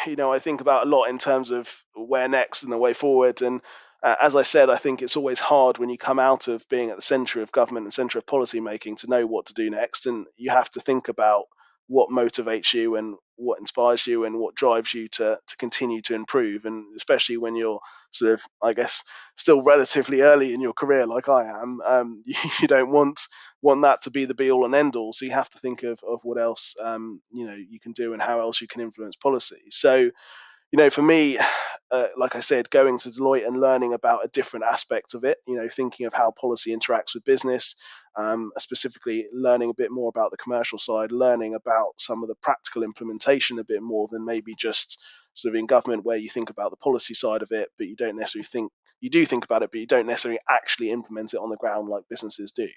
I think about a lot in terms of where next and the way forward. And as I said, I think it's always hard when you come out of being at the centre of government and centre of policy making to know what to do next. And you have to think about what motivates you and what inspires you and what drives you to continue to improve. And especially when you're sort of, I guess, still relatively early in your career like I am, you don't want that to be the be all and end all. So you have to think of what else you can do and how else you can influence policy. So for me, like I said, going to Deloitte and learning about a different aspect of it, thinking of how policy interacts with business, specifically learning a bit more about the commercial side, learning about some of the practical implementation a bit more than maybe just sort of in government where you think about the policy side of it, but you don't necessarily you do think about it, but you don't necessarily actually implement it on the ground like businesses do.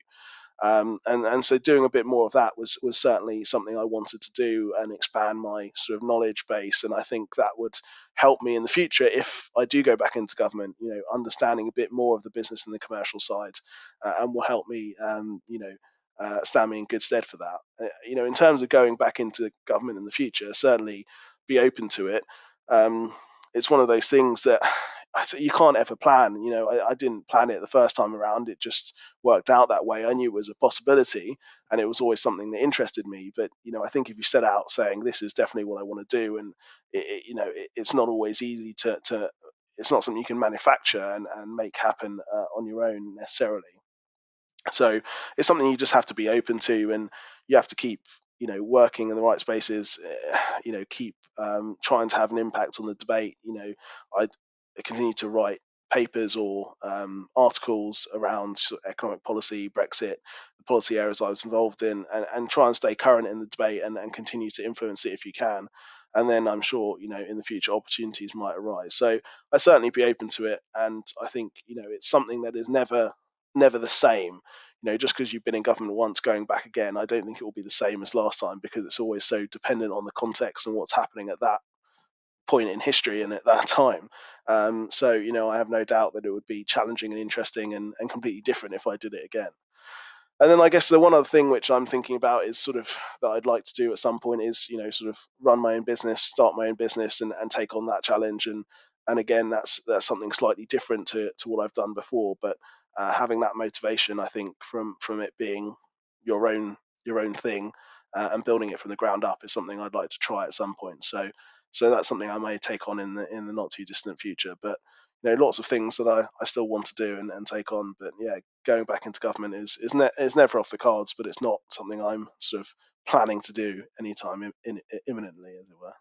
And so doing a bit more of that was certainly something I wanted to do and expand my sort of knowledge base. And I think that would help me in the future if I do go back into government, understanding a bit more of the business and the commercial side, and will help me, stand me in good stead for that. In terms of going back into government in the future, certainly be open to it. It's one of those things that you can't ever plan. I didn't plan it the first time around. It just worked out that way. I knew it was a possibility, and it was always something that interested me. But I think if you set out saying this is definitely what I want to do, and it's not always easy to it's not something you can manufacture and make happen on your own necessarily. So it's something you just have to be open to, and you have to keep, working in the right spaces. Keep trying to have an impact on the debate. I continue to write papers or articles around sort of economic policy, Brexit, the policy areas I was involved in, and try and stay current in the debate and continue to influence it if you can. And then I'm sure, in the future opportunities might arise. So I certainly be open to it, and I think it's something that is never the same. Just because you've been in government once, going back again, I don't think it will be the same as last time, because it's always so dependent on the context and what's happening at that point in history and at that time. So, I have no doubt that it would be challenging and interesting and completely different if I did it again. And then I guess the one other thing which I'm thinking about is sort of that I'd like to do at some point is, sort of run my own business, start my own business, and take on that challenge. And again, that's something slightly different to what I've done before. But having that motivation, I think, from it being your own thing, and building it from the ground up is something I'd like to try at some point. So that's something I may take on in the not too distant future. But lots of things that I still want to do and take on. But yeah, going back into government is never off the cards, but it's not something I'm sort of planning to do anytime imminently, as it were.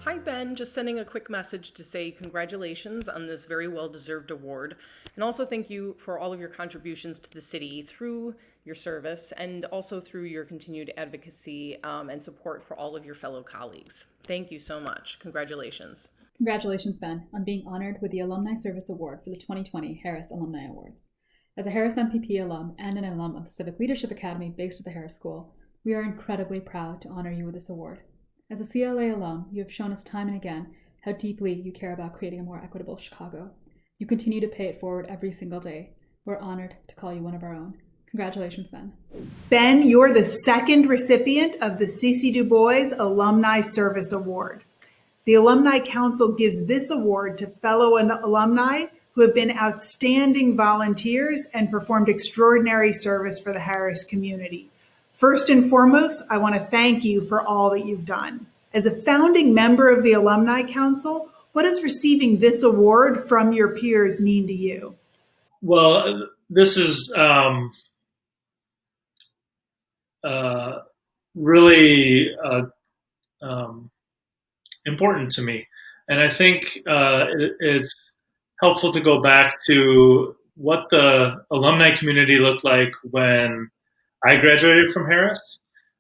Hi, Ben. Just sending a quick message to say congratulations on this very well-deserved award, and also thank you for all of your contributions to the city through your service and also through your continued advocacy and support for all of your fellow colleagues. Thank you so much. Congratulations. Congratulations, Ben, on being honored with the Alumni Service Award for the 2020 Harris Alumni Awards. As a Harris MPP alum and an alum of the Civic Leadership Academy based at the Harris School, we are incredibly proud to honor you with this award. As a CLA alum, you have shown us time and again how deeply you care about creating a more equitable Chicago. You continue to pay it forward every single day. We're honored to call you one of our own. Congratulations, Ben. Ben, you're the second recipient of the CC DuBois Alumni Service Award. The Alumni Council gives this award to fellow alumni who have been outstanding volunteers and performed extraordinary service for the Harris community. First and foremost, I want to thank you for all that you've done. As a founding member of the Alumni Council, what does receiving this award from your peers mean to you? Well, this is really important to me. And I think it's helpful to go back to what the alumni community looked like when I graduated from Harris.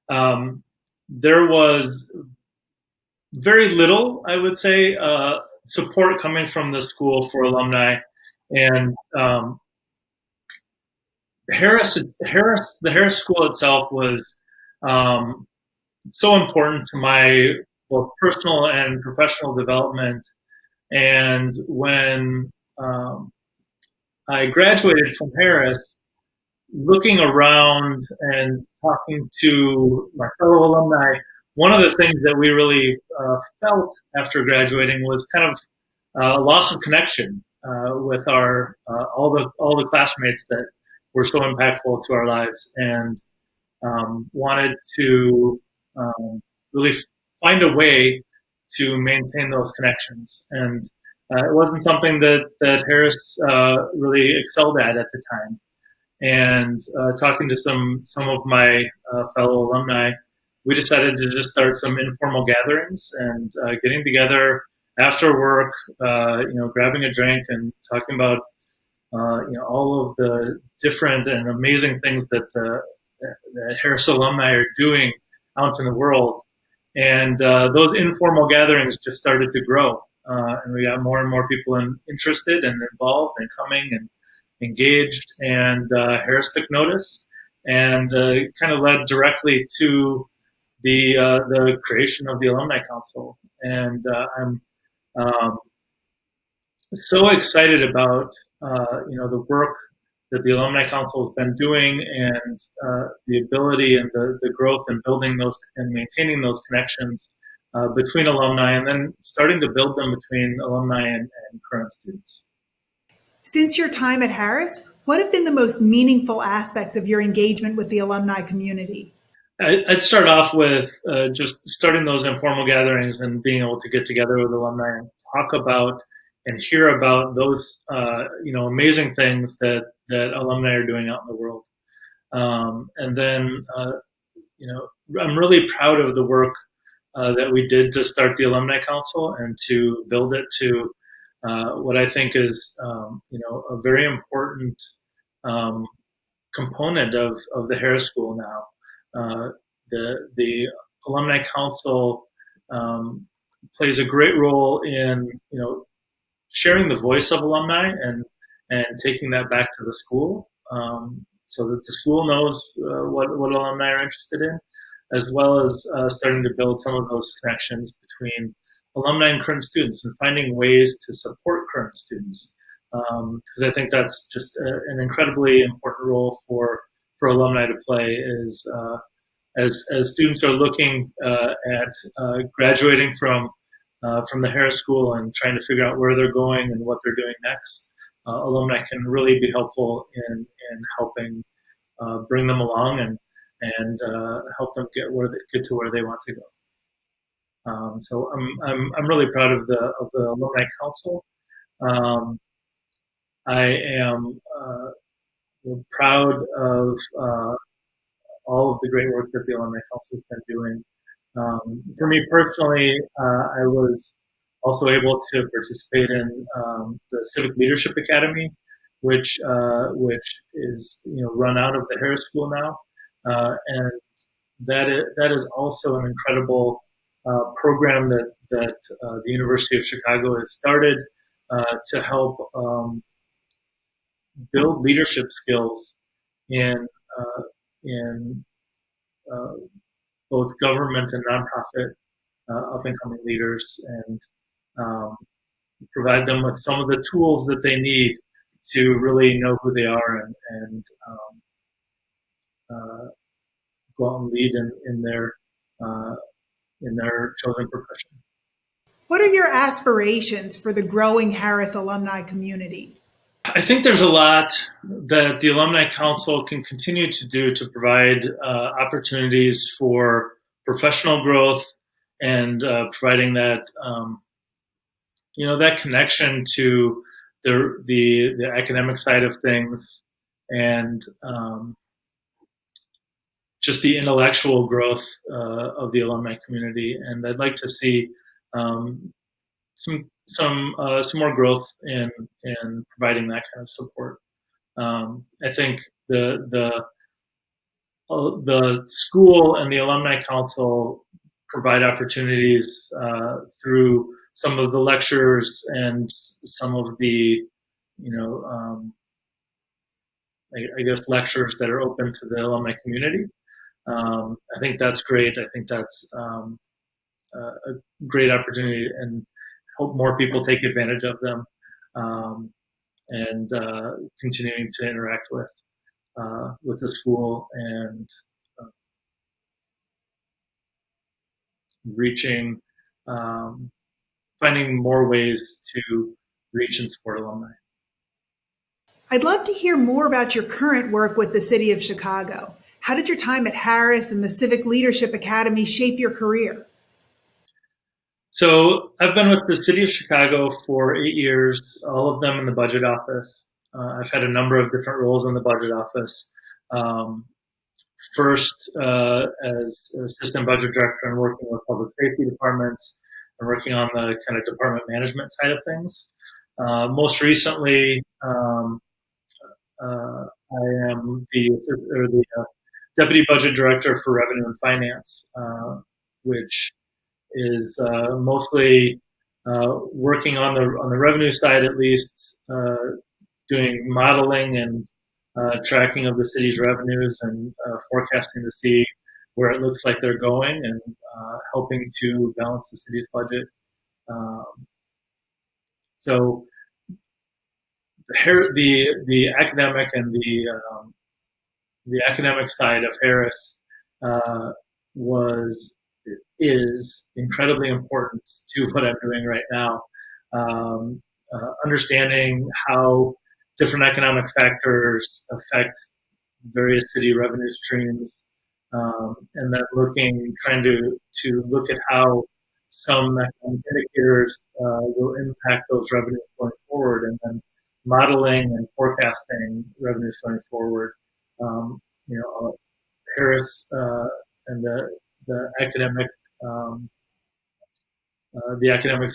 There was very little, I would say, support coming from the school for alumni. And the Harris School itself was so important to my both personal and professional development. And when I graduated from Harris, looking around and talking to my fellow alumni, one of the things that we really felt after graduating was kind of a loss of connection with our all the classmates that were so impactful to our lives, and wanted to really find a way to maintain those connections. And it wasn't something that Harris really excelled at the time. And talking to some of my fellow alumni, we decided to just start some informal gatherings and getting together after work, grabbing a drink and talking about all of the different and amazing things that the Harris alumni are doing out in the world. And those informal gatherings just started to grow, and we got more and more people interested and involved and coming and engaged, and Harris took notice, and kind of led directly to the creation of the Alumni Council. And I'm so excited about the work the Alumni Council has been doing, and the ability and the growth in building those and maintaining those connections between alumni, and then starting to build them between alumni and current students. Since your time at Harris, what have been the most meaningful aspects of your engagement with the alumni community? I'd start off with just starting those informal gatherings and being able to get together with alumni and talk about and hear about those amazing things that alumni are doing out in the world. And then I'm really proud of the work that we did to start the Alumni Council and to build it to what I think is a very important component of the Harris School now. The Alumni Council plays a great role in sharing the voice of alumni and taking that back to the school, so that the school knows what alumni are interested in, as well as starting to build some of those connections between alumni and current students and finding ways to support current students. Because I think that's just an incredibly important role for alumni to play is as students are looking at graduating from the Harris School and trying to figure out where they're going and what they're doing next. Alumni can really be helpful in helping bring them along and help them get to where they want to go. So I'm really proud of the Alumni Council. I am proud of all of the great work that the Alumni Council has been doing. For me personally, I was also able to participate in the Civic Leadership Academy, which is run out of the Harris School now, and that is also an incredible program that the University of Chicago has started to help build leadership skills in both government and nonprofit up-and-coming leaders, and provide them with some of the tools that they need to really know who they are and go out and lead in their chosen profession. What are your aspirations for the growing Harris alumni community? I think there's a lot that the Alumni Council can continue to do to provide opportunities for professional growth and providing that that connection to the academic side of things and just the intellectual growth of the alumni community. And I'd like to see some more growth in providing that kind of support. I think the school and the Alumni Council provide opportunities through some of the lectures and some of the I guess lectures that are open to the alumni community. I think that's great. I think that's a great opportunity, and hope more people take advantage of them, and continuing to interact with the school and reaching, finding more ways to reach and support alumni. I'd love to hear more about your current work with the City of Chicago. How did your time at Harris and the Civic Leadership Academy shape your career? So I've been with the City of Chicago for 8 years, all of them in the budget office. I've had a number of different roles in the budget office. First, as assistant budget director and working with public safety departments and working on the kind of department management side of things. Most recently, I am the deputy budget director for revenue and finance, which is mostly working on the revenue side, at least, doing modeling and tracking of the city's revenues and forecasting to see where it looks like they're going, and helping to balance the city's budget. So the academic and the academic side of Harris is incredibly important to what I'm doing right now. Understanding how different economic factors affect various city revenue streams, and then trying to look at how some economic indicators will impact those revenues going forward, and then modeling and forecasting revenues going forward. Harris and the academics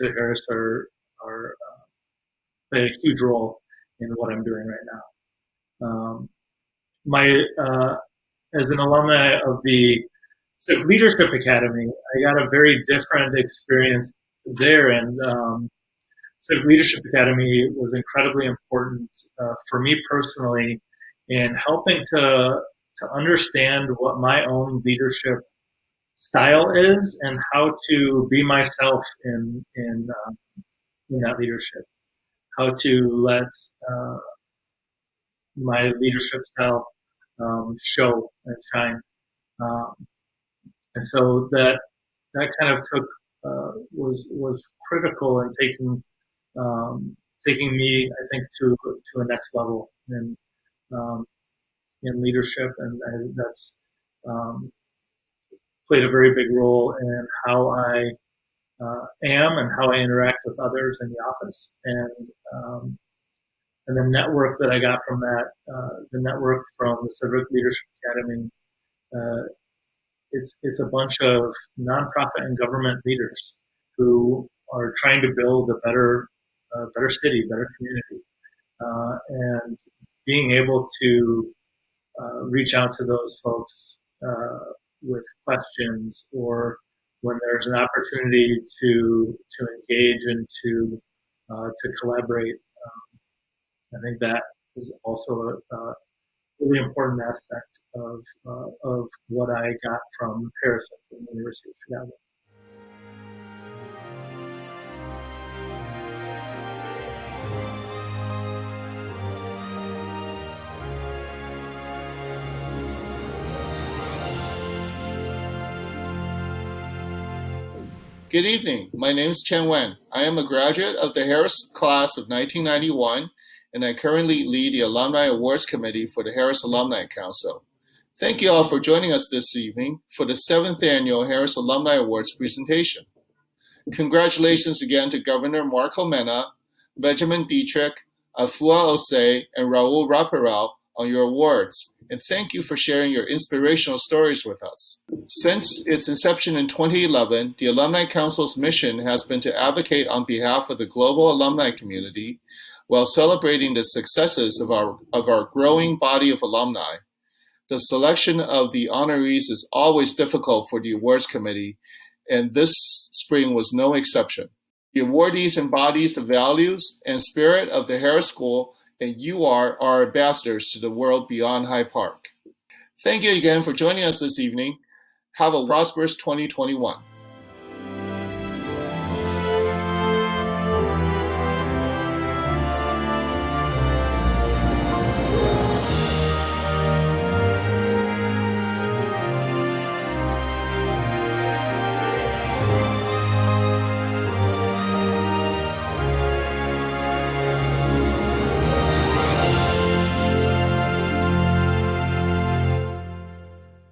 at Harris are play a huge role in what I'm doing right now. As an alumni of the Civic Leadership Academy, I got a very different experience there, and Civic Leadership Academy was incredibly important for me personally in helping to understand what my own leadership style is and how to be myself in that leadership. How to let my leadership style show and shine, and so that kind of took was critical in taking me, I think, to a next level in leadership, and that's played a very big role in how I am and how I interact with others in the office, and the network that I got from that, the network from the Civic Leadership Academy. It's a bunch of nonprofit and government leaders who are trying to build a better city, better community, and being able to reach out to those folks with questions, or when there's an opportunity to engage and to collaborate. I think that is also a really important aspect of what I got from Harris from the University of Chicago. Good evening. My name is Chen Wen. I am a graduate of the Harris class of 1991, and I currently lead the Alumni Awards Committee for the Harris Alumni Council. Thank you all for joining us this evening for the 7th Annual Harris Alumni Awards presentation. Congratulations again to Governor Marco Mena, Benjamin Dietrich, Afua Osei, and Raul Raparel on your awards, and thank you for sharing your inspirational stories with us. Since its inception in 2011, the Alumni Council's mission has been to advocate on behalf of the global alumni community while celebrating the successes of our growing body of alumni. The selection of the honorees is always difficult for the awards committee, and this spring was no exception. The awardees embodies the values and spirit of the Harris School, and you are our ambassadors to the world beyond Hyde Park. Thank you again for joining us this evening. Have a prosperous 2021.